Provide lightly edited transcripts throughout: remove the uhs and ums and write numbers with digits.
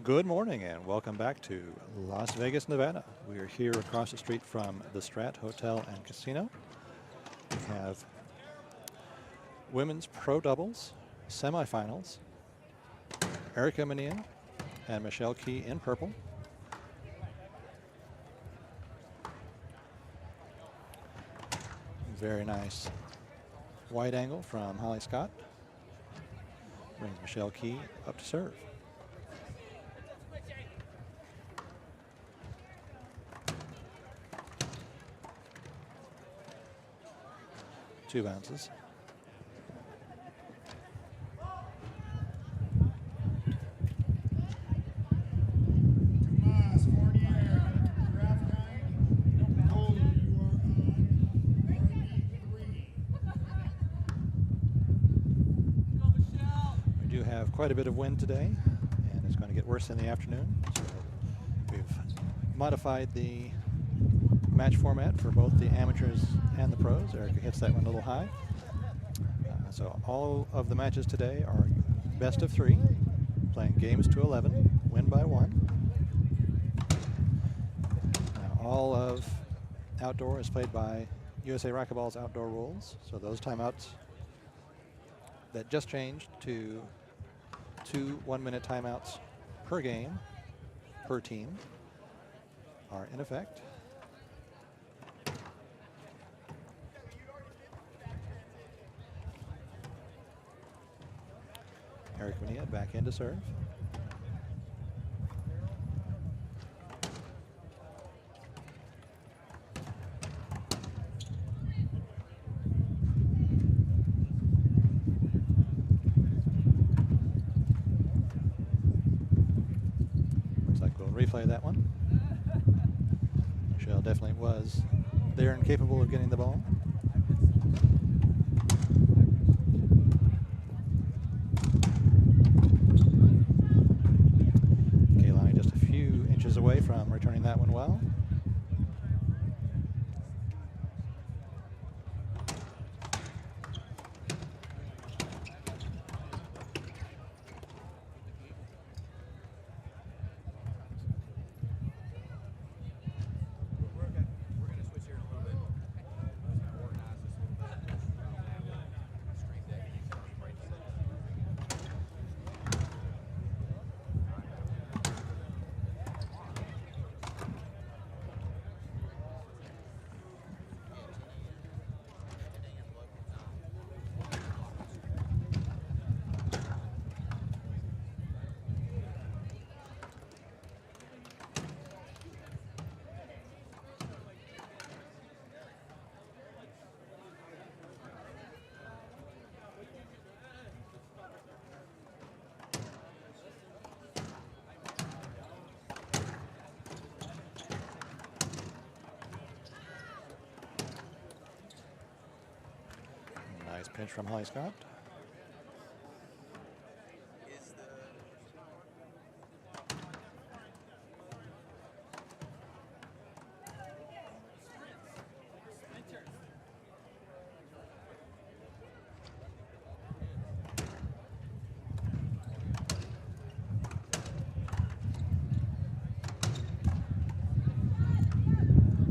Good morning and welcome back to Las Vegas, Nevada. We are here across the street from the Strat Hotel and Casino. We have women's pro doubles semifinals. Erica Manilla and Michelle Key in purple. Very nice wide angle from Holly Scott. Brings Michelle Key up to serve. Two bounces. We do have quite a bit of wind today, and it's going to get worse in the afternoon. So we've modified the match format for both the amateurs and the pros. Erica hits that one a little high. So all of the matches today are best of 3, playing games to 11, win by 1. Now all of outdoor is played by USA Racquetball's outdoor rules. So those timeouts that just changed to 2 one-minute timeouts per game, per team, are in effect. Eric Manilla back in to serve. Looks like we'll replay that one. Michelle definitely was there and capable of getting the ball. Away from returning that one well. Nice pinch from Holly Scott.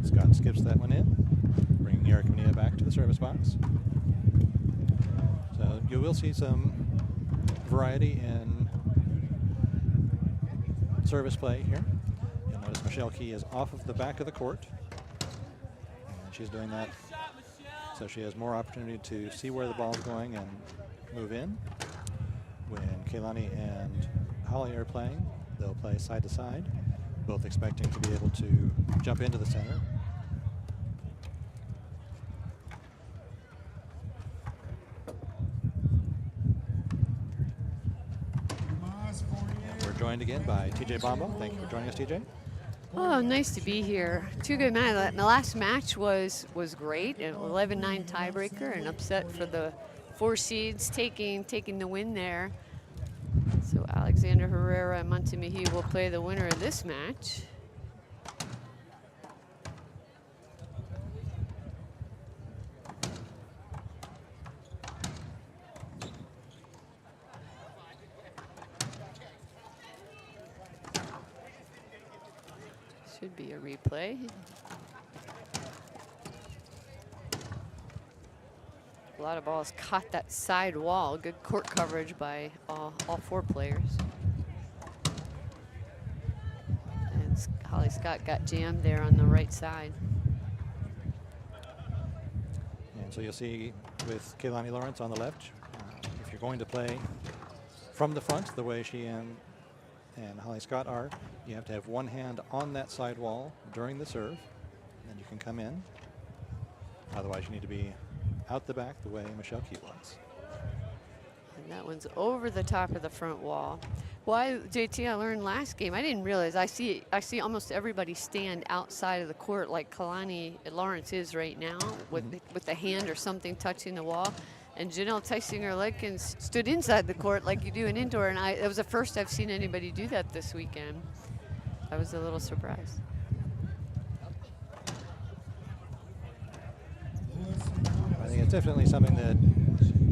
Scott skips that one in, bringing Erica Manilla back to the service box. So you will see some variety in service play here. You'll notice Michelle Key is off of the back of the court, and she's doing that so she has more opportunity to see where the ball is going and move in. When Kaylani and Holly are playing, they'll play side to side, both expecting to be able to jump into the center. joined again by TJ Bombo. Thank you for joining us, TJ. Oh, nice to be here. Two good matches. My last match was great. An 11-9 tiebreaker, an upset for the 4 seeds, taking the win there. So Alexander Herrera and Monte Mejia will play the winner of this match. Should be a replay. A lot of balls caught that side wall. Good court coverage by all 4 players. And Holly Scott got jammed there on the right side. And so you'll see with Keilani Lawrence on the left, if you're going to play from the front the way she and Holly Scott are, you have to have one hand on that side wall during the serve, then you can come in. Otherwise, you need to be out the back the way Michelle Key was. And that one's over the top of the front wall. Well, JT, I learned last game, I didn't realize, I see almost everybody stand outside of the court like Keilani Lawrence is right now with the hand or something touching the wall. And Janelle Tysinger-Ledkins stood inside the court like you do in indoor, and it was the first I've seen anybody do that this weekend. I was a little surprised. I think it's definitely something that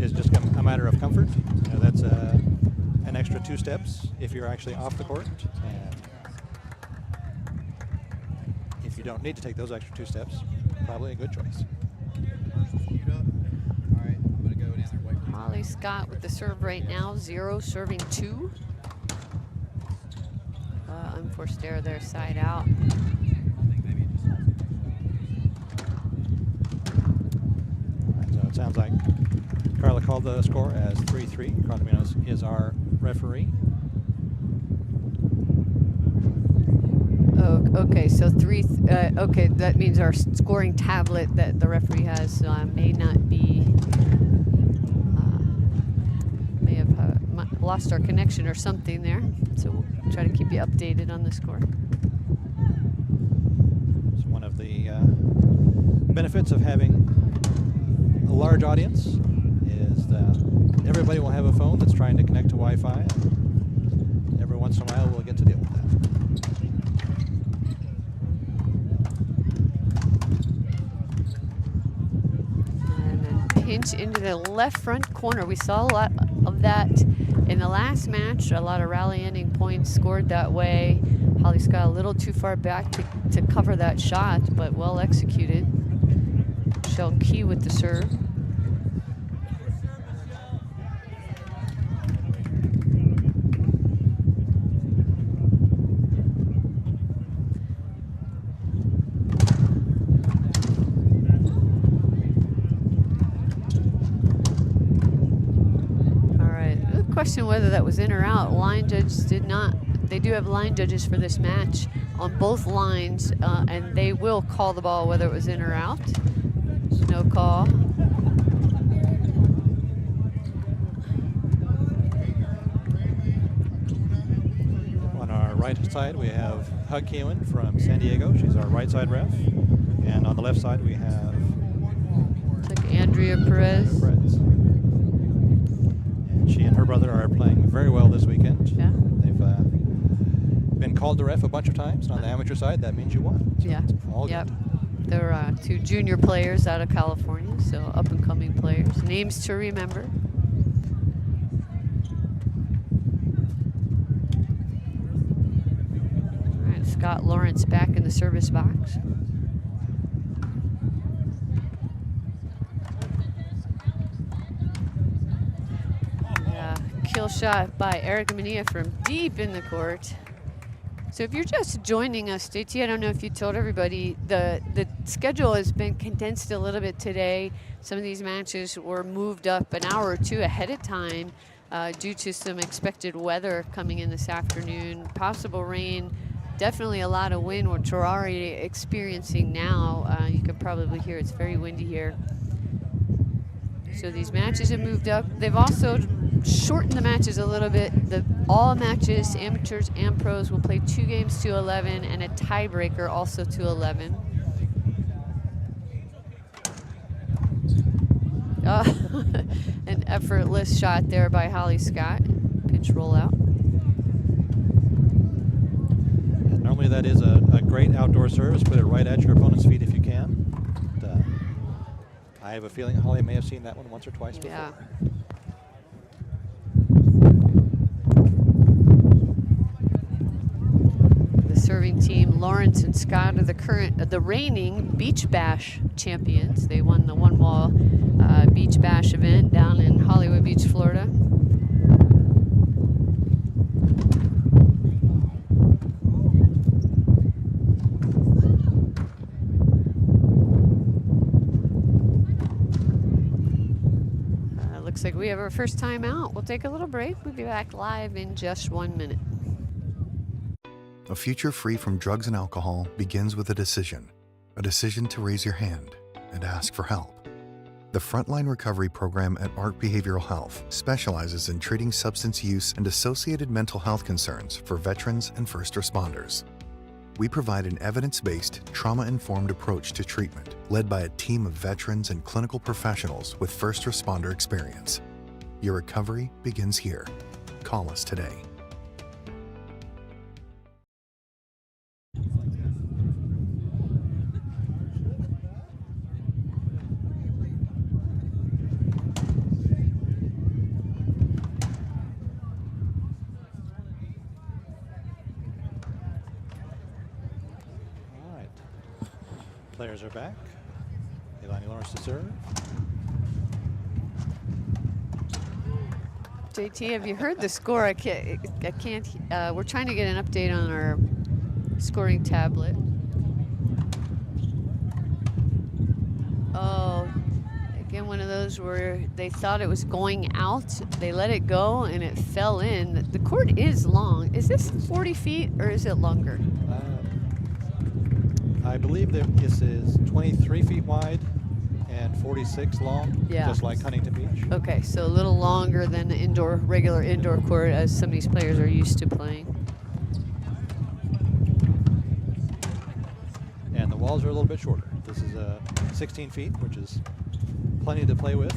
is just a matter of comfort. You know, that's an extra 2 steps if you're actually off the court. And if you don't need to take those extra 2 steps, probably a good choice. Holly Scott with the serve right now, 0, serving 2. Unforced error there, side out. So it sounds like Carla called the score as 3-3. Carla Munoz is our referee. Oh, okay, so 3. Okay, that means our scoring tablet that the referee has may not be. May have lost our connection or something there. So we'll try to keep you updated on the score. So one of the benefits of having a large audience is that everybody will have a phone that's trying to connect to Wi-Fi. And every once in a while, we'll get to deal with that. And then pinch into the left front corner. We saw a lot of that in the last match. A lot of rally ending points scored that way. Holly Scott a little too far back to cover that shot, but well executed. Michelle Key with the serve. Question whether that was in or out. Line judges did not. They do have line judges for this match on both lines, and they will call the ball whether it was in or out. No call. On our right side, we have Hug Keewan from San Diego. She's our right side ref. And on the left side, we have Andrea Perez. She and her brother are playing very well this weekend. Yeah. They've been called to ref a bunch of times. And on the amateur side, that means you won. So yeah. All yep. good. They're 2 junior players out of California, so up-and-coming players. Names to remember. All right, Scott Lawrence back in the service box. Kill shot by Erica Manilla from deep in the court. So if you're just joining us, JT, I don't know if you told everybody, the schedule has been condensed a little bit today. Some of these matches were moved up an hour or 2 ahead of time due to some expected weather coming in this afternoon. Possible rain, definitely a lot of wind, which we're already experiencing now. You can probably hear it's very windy here. So these matches have moved up. They've also shorten the matches a little bit. All matches, amateurs and pros, will play 2 games to 11 and a tiebreaker also to 11. An effortless shot there by Holly Scott. Pinch roll out. And normally that is a great outdoor service. Put it right at your opponent's feet if you can. But, I have a feeling Holly may have seen that one once or twice before. Yeah. The serving team, Lawrence and Scott, are the reigning Beach Bash champions. They won the one-wall Beach Bash event down in Hollywood Beach, Florida. Looks like we have our first time out. We'll take a little break. We'll be back live in just 1 minute. A future free from drugs and alcohol begins with a decision to raise your hand and ask for help. The Frontline Recovery Program at ARC Behavioral Health specializes in treating substance use and associated mental health concerns for veterans and first responders. We provide an evidence-based, trauma-informed approach to treatment, led by a team of veterans and clinical professionals with first responder experience. Your recovery begins here. Call us today. Players are back. Elani Lawrence to serve. JT, have you heard the score? I can't. We're trying to get an update on our scoring tablet. Oh, again, one of those where they thought it was going out. They let it go and it fell in. The court is long. Is this 40 feet or is it longer? I believe that this is 23 feet wide and 46 long, just like Huntington Beach. Okay, so a little longer than the regular indoor court as some of these players are used to playing. And the walls are a little bit shorter. This is 16 feet, which is plenty to play with.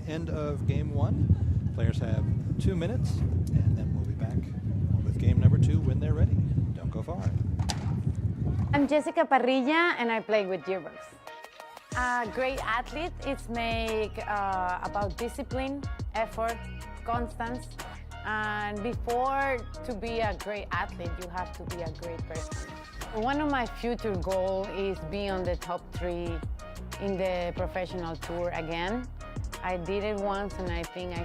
End of game 1. Players have 2 minutes, and then we'll be back with game number 2 when they're ready. Don't go far. I'm Jessica Parrilla, and I play with Gearbox. A great athlete is about discipline, effort, constance, and before to be a great athlete, you have to be a great person. One of my future goals is be on the top 3 in the professional tour again. I did it once and I think I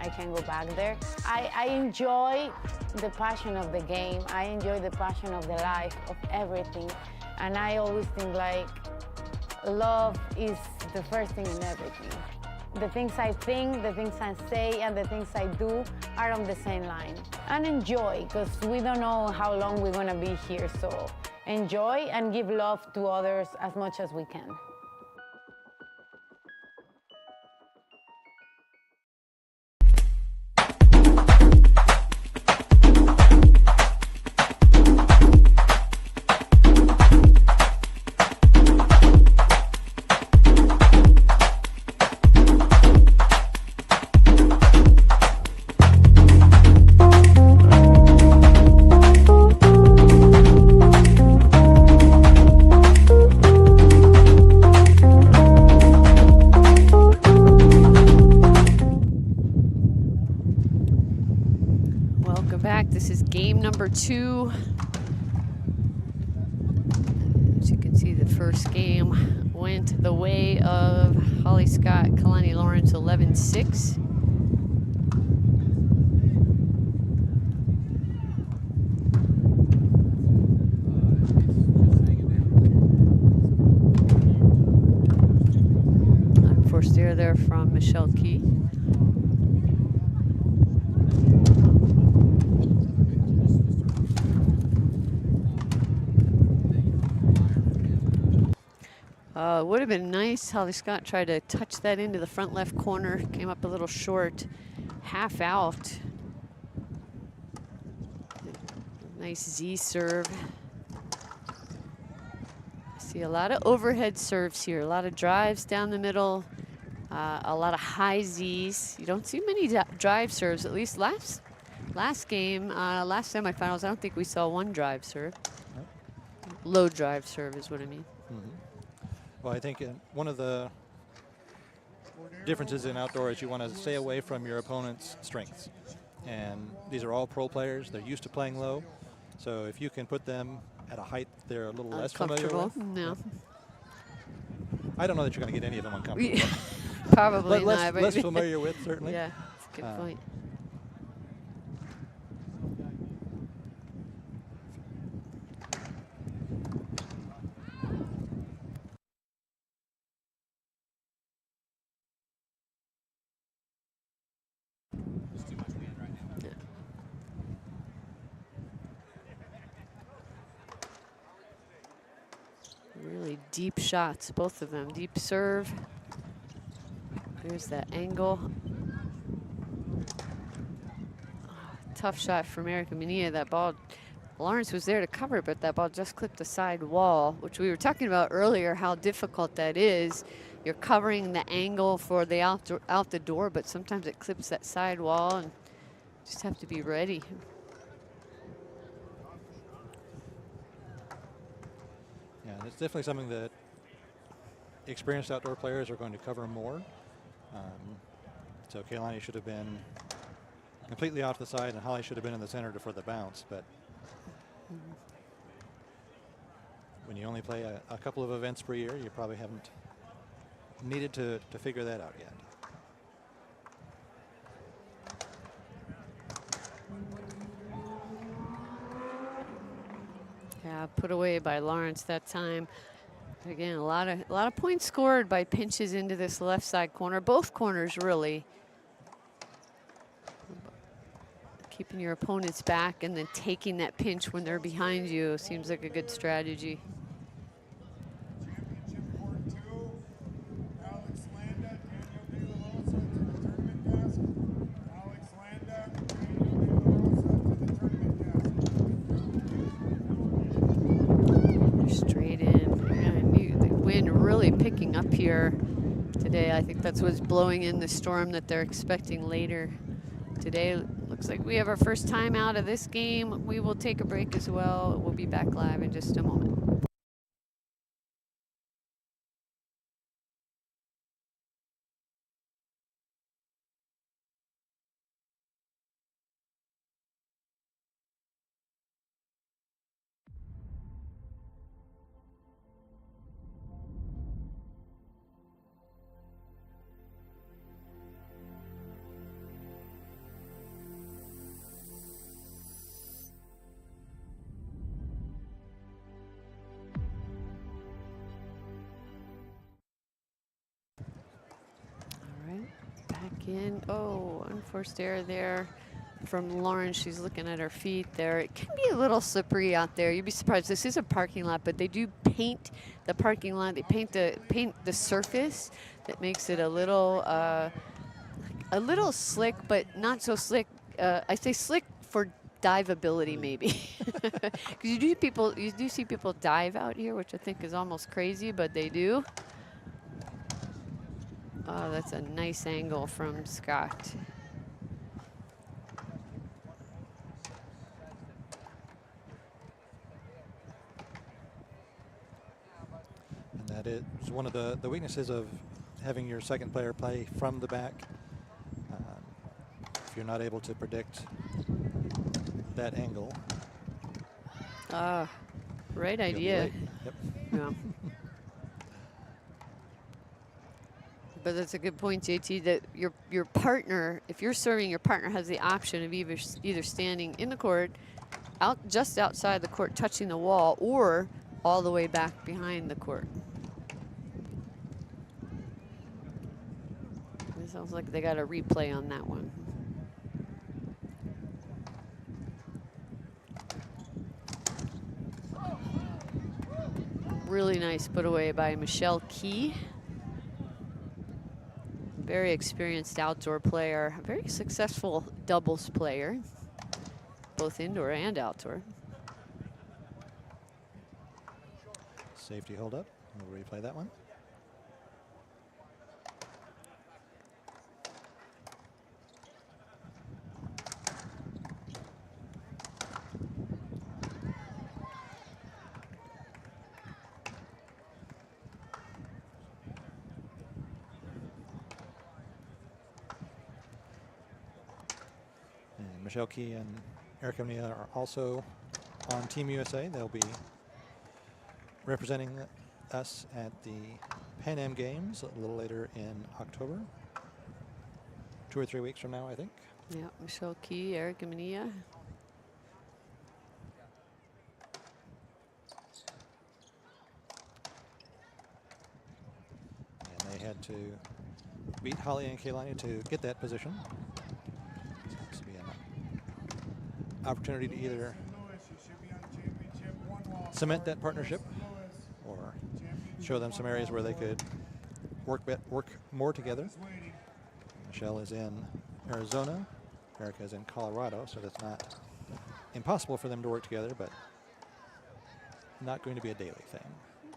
can go back there. I enjoy the passion of the game. I enjoy the passion of the life, of everything. And I always think like love is the first thing in everything. The things I think, the things I say, and the things I do are on the same line. And enjoy, because we don't know how long we're gonna be here. So enjoy and give love to others as much as we can. this is game number 2. As you can see, the first game went the way of Holly Scott, Kalani Lawrence 11-6. Unforced error there from Michelle Key. Would have been nice. Holly Scott tried to touch that into the front left corner. Came up a little short. Half out. Nice Z serve. See a lot of overhead serves here. A lot of drives down the middle. A lot of high Zs. You don't see many drive serves, at least last game, last semifinals. I don't think we saw one drive serve. Low drive serve is what I mean. Mm-hmm. Well, I think one of the differences in outdoor is you want to stay away from your opponent's strengths. And these are all pro players. They're used to playing low. So if you can put them at a height they're a little less familiar with. No. I don't know that you're going to get any of them uncomfortable. Probably but not. less familiar with, certainly. Yeah, that's a good point. Really deep shots, both of them. Deep serve. There's that angle. Tough shot from Erica Manilla. That ball, Lawrence was there to cover it, but that ball just clipped the side wall, which we were talking about earlier, how difficult that is. You're covering the angle for the out the door, but sometimes it clips that side wall, and just have to be ready. Yeah, it's definitely something that experienced outdoor players are going to cover more. So Kalani should have been completely off the side, and Holly should have been in the center for the bounce. But when you only play a couple of events per year, you probably haven't needed to figure that out yet. Yeah, put away by Lawrence that time. Again, a lot of points scored by pinches into this left side corner. Both corners, really. Keeping your opponents back and then taking that pinch when they're behind you seems like a good strategy. Straight in. And the wind really picking up here today. I think that's what's blowing in the storm that they're expecting later today. Looks like we have our first time out of this game. We will take a break as well. We'll be back live in just a moment. In. Oh, unforced error there from Lauren. She's looking at her feet there. It can be a little slippery out there. You'd be surprised. This is a parking lot, but they do paint the parking lot. They paint the surface that makes it a little slick, but not so slick. I say slick for diveability, maybe, because you do see people dive out here, which I think is almost crazy, but they do. Oh, that's a nice angle from Scott. And that is one of the weaknesses of having your second player play from the back. If you're not able to predict that angle. Right You'll be idea. late. Yep. Yeah. But that's a good point, JT, that your partner, if you're serving, your partner has the option of either standing in the court, just outside the court, touching the wall, or all the way back behind the court. It sounds like they got a replay on that one. Really nice put away by Michelle Key. Very experienced outdoor player, a very successful doubles player, both indoor and outdoor. Safety hold up. We'll replay that one. And Michelle Key and Erica Manilla are also on Team USA. They'll be representing us at the Pan Am Games a little later in October. 2 or 3 weeks from now, I think. Yeah, Michelle Key, Erica Manilla. And they had to beat Holly and Kaylani to get that position. So this will be an opportunity to either cement that partnership or show them some areas where they could work more together. Michelle is in Arizona, Erica is in Colorado, so that's not impossible for them to work together, but not going to be a daily thing.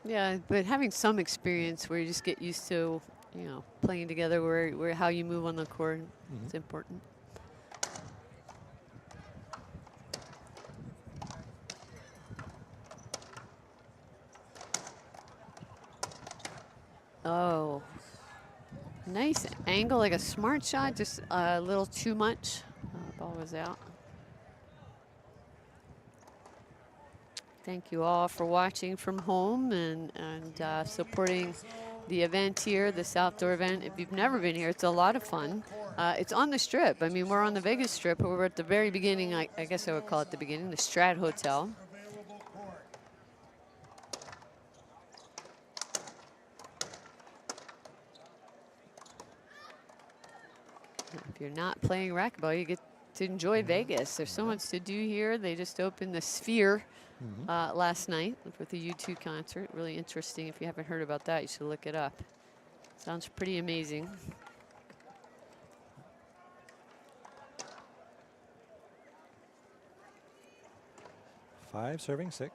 Yeah, but having some experience where you just get used to, you know, playing together, where how you move on the court, is important. Oh, nice angle, like a smart shot, just a little too much. Ball was out. Thank you all for watching from home and supporting the event here, this outdoor event. If you've never been here, it's a lot of fun. It's on the Strip. I mean, we're on the Vegas Strip, but we're at the very beginning, I guess I would call it the beginning, the Strat Hotel. If you're not playing racquetball, you get to enjoy Vegas. There's so much to do here. They just opened the Sphere last night with the U2 concert. Really interesting. If you haven't heard about that, you should look it up. Sounds pretty amazing. Five serving 6.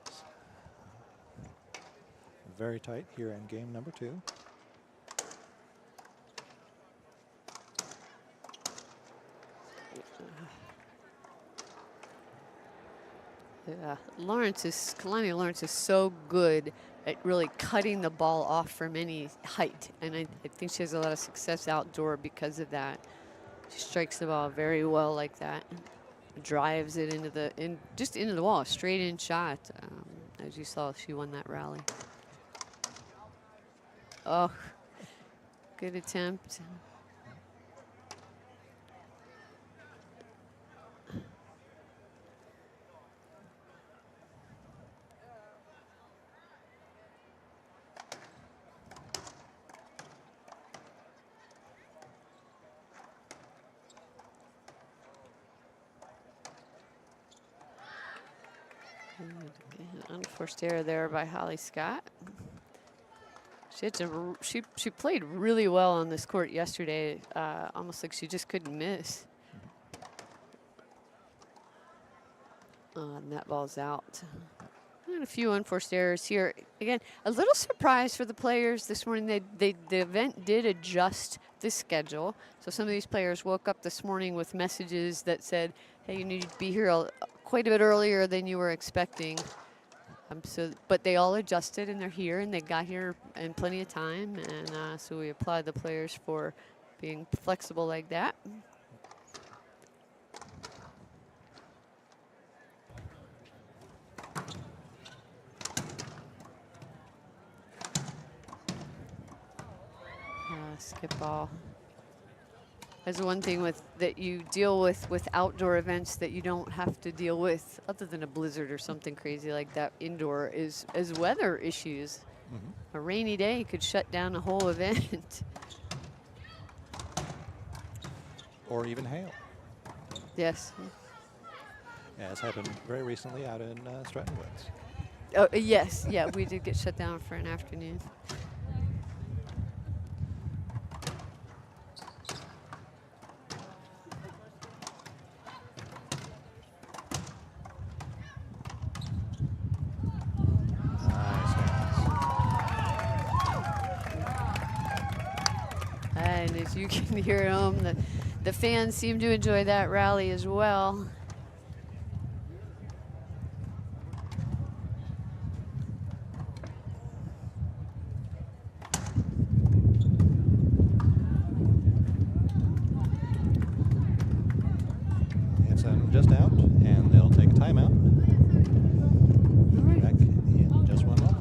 Very tight here in game number 2. Kalani Lawrence is so good at really cutting the ball off from any height. And I think she has a lot of success outdoor because of that. She strikes the ball very well like that. Drives it just into the wall, a straight in shot. As you saw, she won that rally. Oh, good attempt. Unforced error there by Holly Scott. She played really well on this court yesterday, almost like she just couldn't miss. And that ball's out. And a few unforced errors here. Again, a little surprise for the players this morning. The event did adjust the schedule. So some of these players woke up this morning with messages that said, hey, you need to be here quite a bit earlier than you were expecting. But they all adjusted and they're here and they got here in plenty of time. And so we applaud the players for being flexible like that. Basketball. That's one thing that you deal with outdoor events that you don't have to deal with, other than a blizzard or something crazy like that indoor, is weather issues. A rainy day could shut down a whole event. Or even hail. Yes. As happened very recently out in Stratton Woods. Oh, yes. Yeah, we did get shut down for an afternoon. And as you can hear them, the fans seem to enjoy that rally as well. Just out, and they'll take a timeout. Back in just one moment.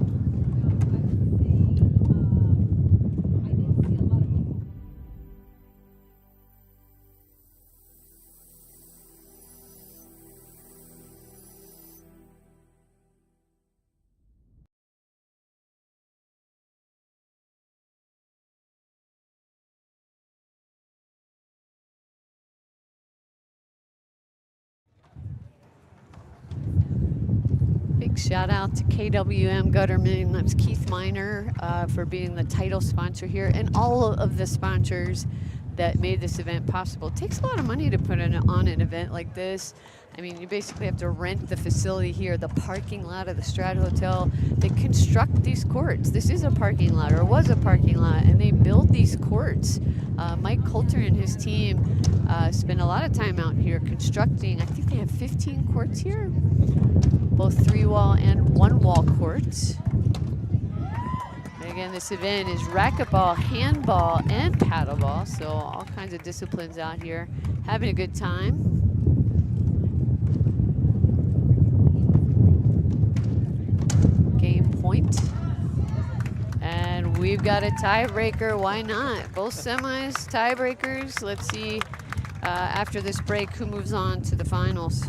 Big shout out to KWM Gutterman. That's Keith Miner for being the title sponsor here, and all of the sponsors that made this event possible. It takes a lot of money to put on an event like this. I mean, you basically have to rent the facility here, the parking lot of the Strat Hotel. They construct these courts. This is a parking lot, or was a parking lot, and they build these courts. Mike Coulter and his team spend a lot of time out here constructing. I think they have 15 courts here, both 3-wall and 1-wall courts. And again, this event is racquetball, handball, and paddleball, so all kinds of disciplines out here having a good time. Game point. And we've got a tiebreaker. Why not? Both semis tiebreakers. Let's see after this break who moves on to the finals.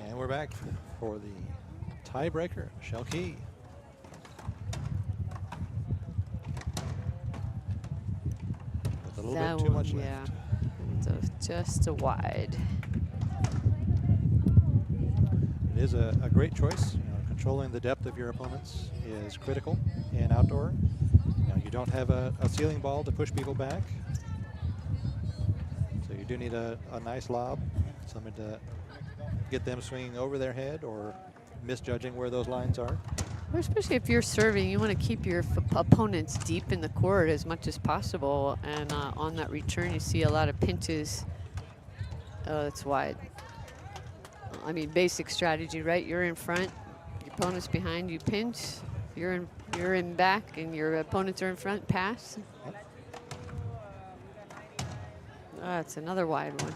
And we're back for the tiebreaker, Shell Key. With a little bit too much left. So just a wide. It is a great choice. You know, controlling the depth of your opponents is critical in outdoor. You know, you don't have a ceiling ball to push people back. So you do need a nice lob, something to get them swinging over their head or misjudging where those lines are. Well, especially if you're serving, you want to keep your opponents deep in the court as much as possible. And on that return, you see a lot of pinches. Oh, it's wide. I mean, basic strategy, right? You're in front, your opponent's behind, you pinch. You're in back, and your opponents are in front. Pass. Yep. Oh, it's another wide one.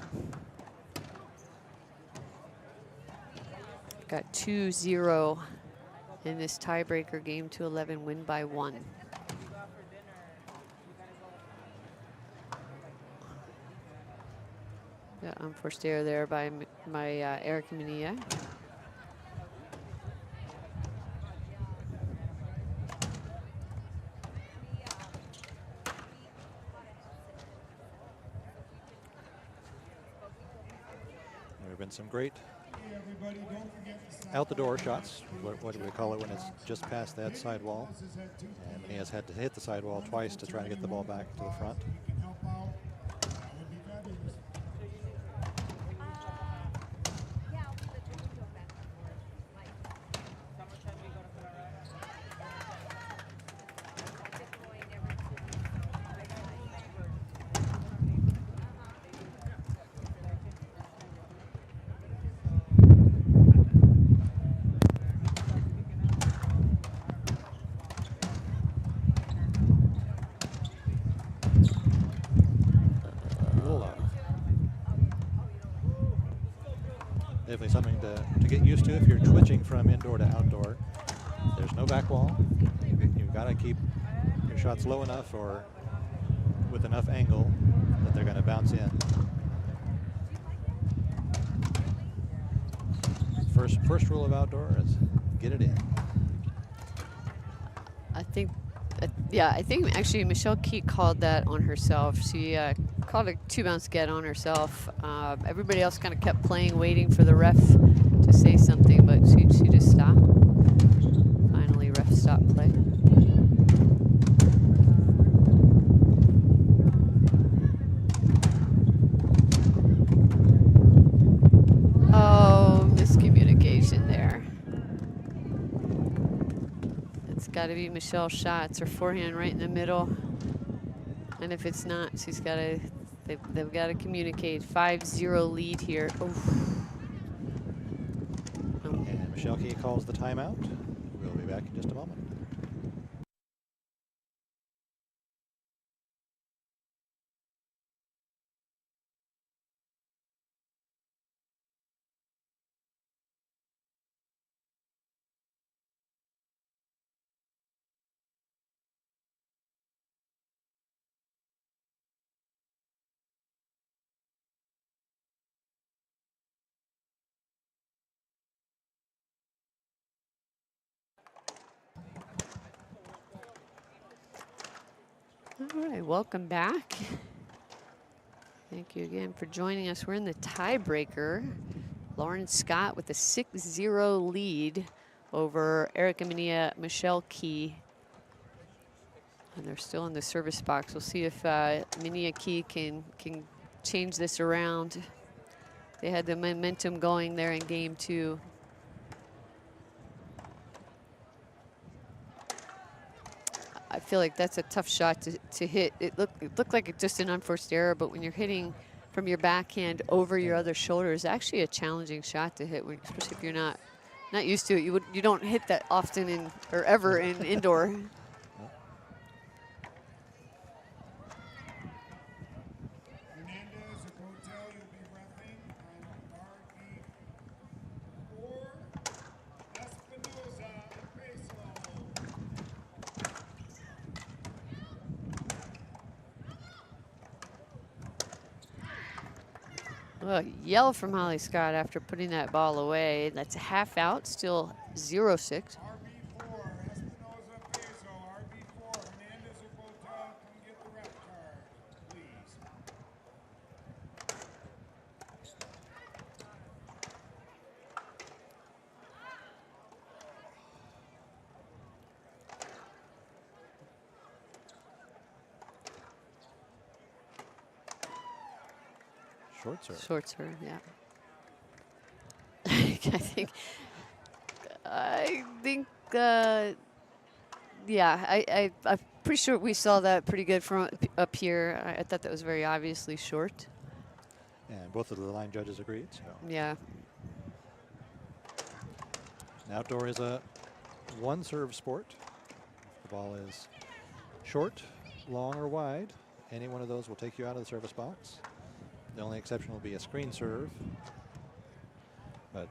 Got 2-0 in this tiebreaker game. 2-11 win by 1. Yeah, unforced error there by Erica Manilla. There have been some great out the door shots. What do we call it when it's just past that sidewall? And he has had to hit the sidewall twice to try to get the ball back to the front. Definitely something to get used to if you're switching from indoor to outdoor. There's no back wall. You've got to keep your shots low enough or with enough angle that they're going to bounce in. First rule of outdoor is get it in. I think, I think actually Michelle Key called that on herself. She called a 2-bounce get on herself. Everybody else kind of kept playing, waiting for the ref to say something, but she just stopped. Finally, ref stopped play. Oh, miscommunication there. It's got to be Michelle's shot. It's her forehand right in the middle. And if it's not, she's got to, they've got to communicate. 5-0 lead here. Oof. And Michelle Key calls the timeout. We'll be back in just a moment. All right, welcome back. Thank you again for joining us. We're in the tiebreaker. Lauren Scott with a 6-0 lead over Erica Manilla, Michelle Key. And they're still in the service box. We'll see if Manilla Key can change this around. They had the momentum going there in game 2. I feel like that's a tough shot to hit. It looked like just an unforced error, but when you're hitting from your backhand over your other shoulder, it's actually a challenging shot to hit, especially if you're not used to it. You don't hit that often or ever in indoor. Yell from Holly Scott after putting that ball away. That's a half out, still 0-6. Short serve. Short serve, yeah. I think I think, yeah, I'm pretty sure we saw that pretty good from up here. I thought that was very obviously short. And both of the line judges agreed. So Yeah. an outdoor is a one serve sport. If the ball is short, long, or wide, any one of those will take you out of the service box. The only exception will be a screen serve. But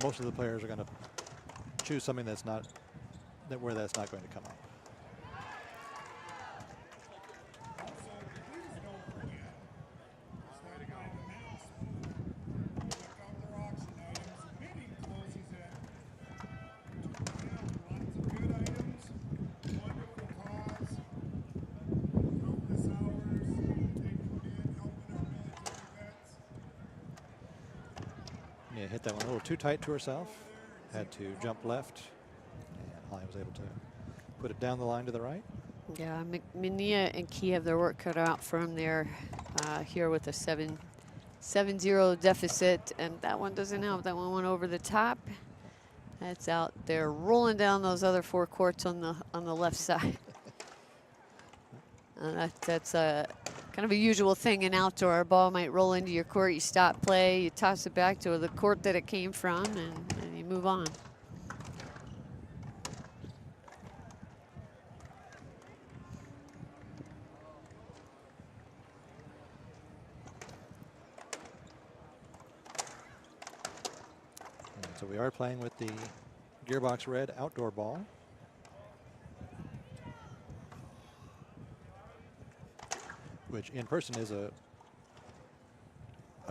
most of the players are going to choose something that's not, where that's not going to come up. Yeah, hit that one a little too tight to herself. Had to jump left, and Holly was able to put it down the line to the right. Yeah, Manilla and Key have their work cut out from there here with a 7-0 deficit, and that one doesn't help. That one went over the top. That's out there rolling down those other 4 courts on the left side. That's kind of a usual thing in outdoor. A ball might roll into your court, you stop play, you toss it back to the court that it came from, and you move on. And so we are playing with the Gearbox Red outdoor ball. Which in person is a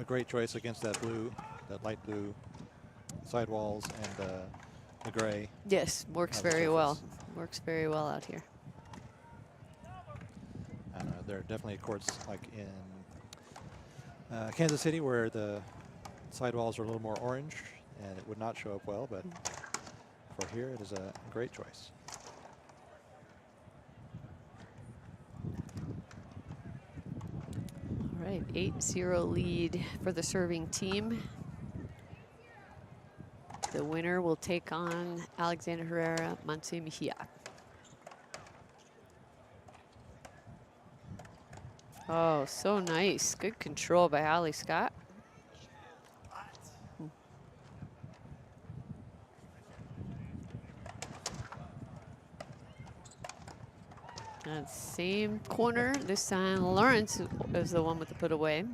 great choice against that blue, that light blue sidewalls and the gray. Yes, works very well. Works very well out here. There are definitely courts like in Kansas City where the sidewalls are a little more orange and it would not show up well, but for here it is a great choice. All right, 8-0 lead for the serving team. The winner will take on Alexander Herrera, Manse Mejia. Oh, so nice. Good control by Holly Scott. That same corner, this time Lawrence is the one with the put away.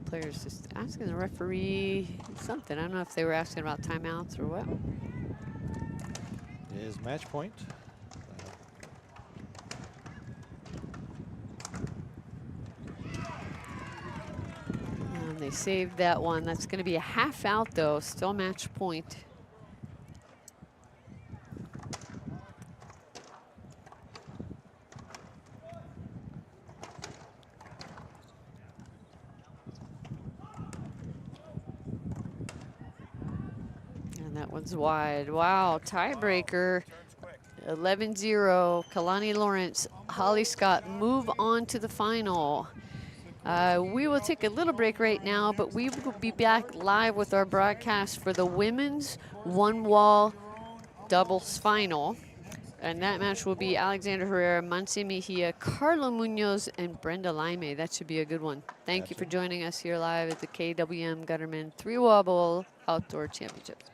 Players just asking the referee something. I don't know if they were asking about timeouts or what. It is match point. And they saved that one. That's going to be a half out though, still match point. That one's wide. Wow, tiebreaker. 11-0. Kalani Lawrence, Holly Scott move on to the final. We will take a little break right now, but we will be back live with our broadcast for the women's one-wall doubles final. And that match will be Alexander Herrera, Manse Mejia, Carlo Munoz, and Brenda Laime. That should be a good one. Thank you for joining us here live at the KWM Gutterman 3-Wall Bowl Outdoor Championships.